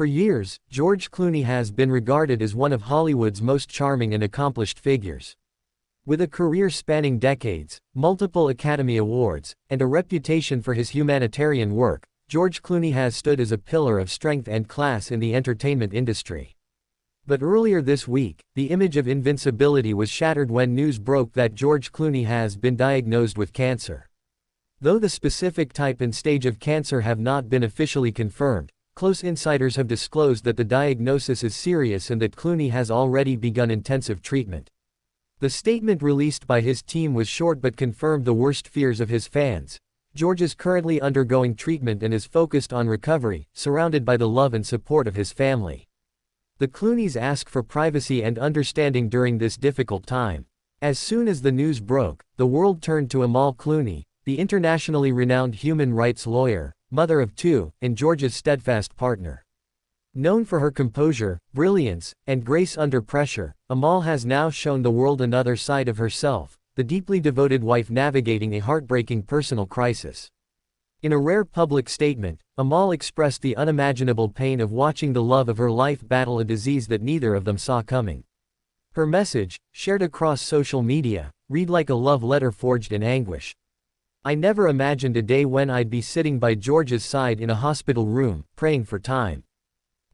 For years, George Clooney has been regarded as one of Hollywood's most charming and accomplished figures. With a career spanning decades, multiple Academy Awards, and a reputation for his humanitarian work, George Clooney has stood as a pillar of strength and class in the entertainment industry. But earlier this week, the image of invincibility was shattered when news broke that George Clooney has been diagnosed with cancer. Though the specific type and stage of cancer have not been officially confirmed, close insiders have disclosed that the diagnosis is serious and that Clooney has already begun intensive treatment. The statement released by his team was short but confirmed the worst fears of his fans. George is currently undergoing treatment and is focused on recovery, surrounded by the love and support of his family. The Clooneys ask for privacy and understanding during this difficult time. As soon as the news broke, the world turned to Amal Clooney, the internationally renowned human rights lawyer, mother of two, and George's steadfast partner. Known for her composure, brilliance, and grace under pressure, Amal has now shown the world another side of herself, the deeply devoted wife navigating a heartbreaking personal crisis. In a rare public statement, Amal expressed the unimaginable pain of watching the love of her life battle a disease that neither of them saw coming. Her message, shared across social media, read like a love letter forged in anguish. "I never imagined a day when I'd be sitting by George's side in a hospital room, praying for time.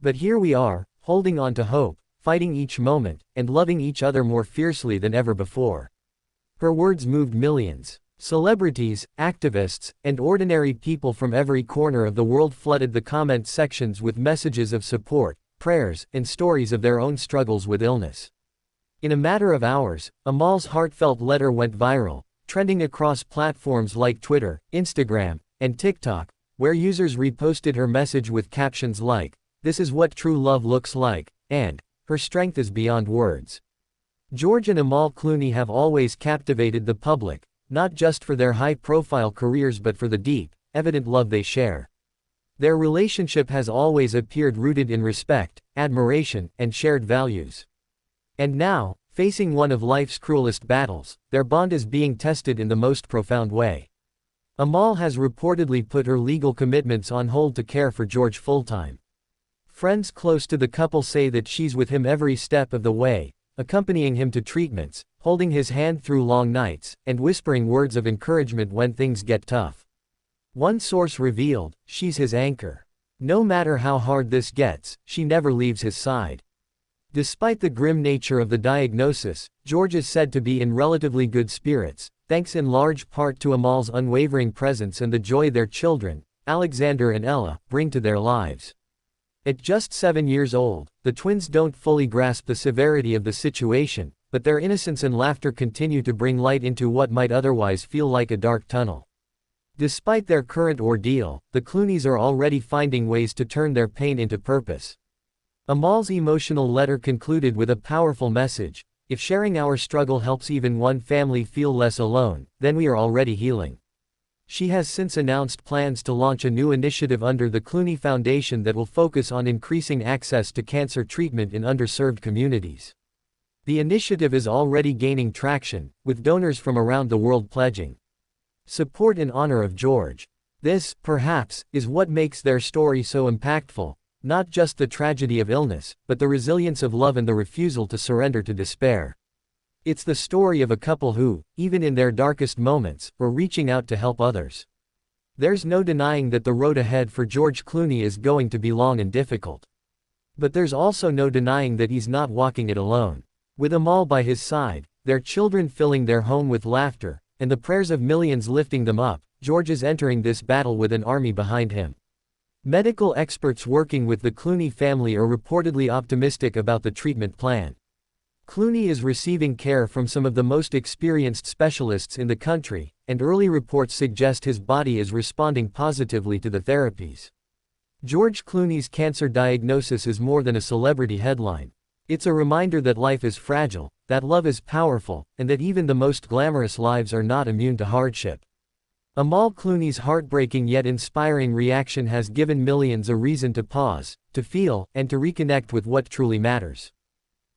But here we are, holding on to hope, fighting each moment, and loving each other more fiercely than ever before." Her words moved millions. Celebrities, activists, and ordinary people from every corner of the world flooded the comment sections with messages of support, prayers, and stories of their own struggles with illness. In a matter of hours, Amal's heartfelt letter went viral, trending across platforms like Twitter, Instagram, and TikTok, where users reposted her message with captions like, "This is what true love looks like," and "Her strength is beyond words." George and Amal Clooney have always captivated the public, not just for their high-profile careers but for the deep, evident love they share. Their relationship has always appeared rooted in respect, admiration, and shared values. And now, facing one of life's cruelest battles, their bond is being tested in the most profound way. Amal has reportedly put her legal commitments on hold to care for George full-time. Friends close to the couple say that she's with him every step of the way, accompanying him to treatments, holding his hand through long nights, and whispering words of encouragement when things get tough. One source revealed, "She's his anchor. No matter how hard this gets, she never leaves his side." Despite the grim nature of the diagnosis, George is said to be in relatively good spirits, thanks in large part to Amal's unwavering presence and the joy their children, Alexander and Ella, bring to their lives. At just 7 years old, the twins don't fully grasp the severity of the situation, but their innocence and laughter continue to bring light into what might otherwise feel like a dark tunnel. Despite their current ordeal, the Clooneys are already finding ways to turn their pain into purpose. Amal's emotional letter concluded with a powerful message: "If sharing our struggle helps even one family feel less alone, then we are already healing." She has since announced plans to launch a new initiative under the Clooney Foundation that will focus on increasing access to cancer treatment in underserved communities. The initiative is already gaining traction, with donors from around the world pledging support in honor of George. This, perhaps, is what makes their story so impactful. Not just the tragedy of illness, but the resilience of love and the refusal to surrender to despair. It's the story of a couple who, even in their darkest moments, were reaching out to help others. There's no denying that the road ahead for George Clooney is going to be long and difficult. But there's also no denying that he's not walking it alone. With Amal by his side, their children filling their home with laughter, and the prayers of millions lifting them up, George is entering this battle with an army behind him. Medical experts working with the Clooney family are reportedly optimistic about the treatment plan. Clooney is receiving care from some of the most experienced specialists in the country, and early reports suggest his body is responding positively to the therapies. George Clooney's cancer diagnosis is more than a celebrity headline. It's a reminder that life is fragile, that love is powerful, and that even the most glamorous lives are not immune to hardship. Amal Clooney's heartbreaking yet inspiring reaction has given millions a reason to pause, to feel, and to reconnect with what truly matters.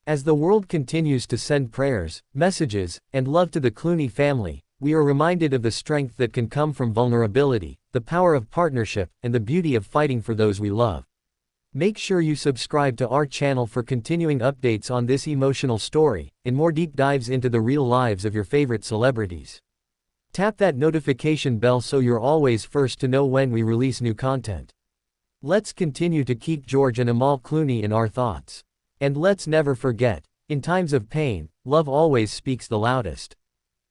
As the world continues to send prayers, messages, and love to the Clooney family, we are reminded of the strength that can come from vulnerability, the power of partnership, and the beauty of fighting for those we love. Make sure you subscribe to our channel for continuing updates on this emotional story, and more deep dives into the real lives of your favorite celebrities. Tap that notification bell so you're always first to know when we release new content. Let's continue to keep George and Amal Clooney in our thoughts. And let's never forget, in times of pain, love always speaks the loudest.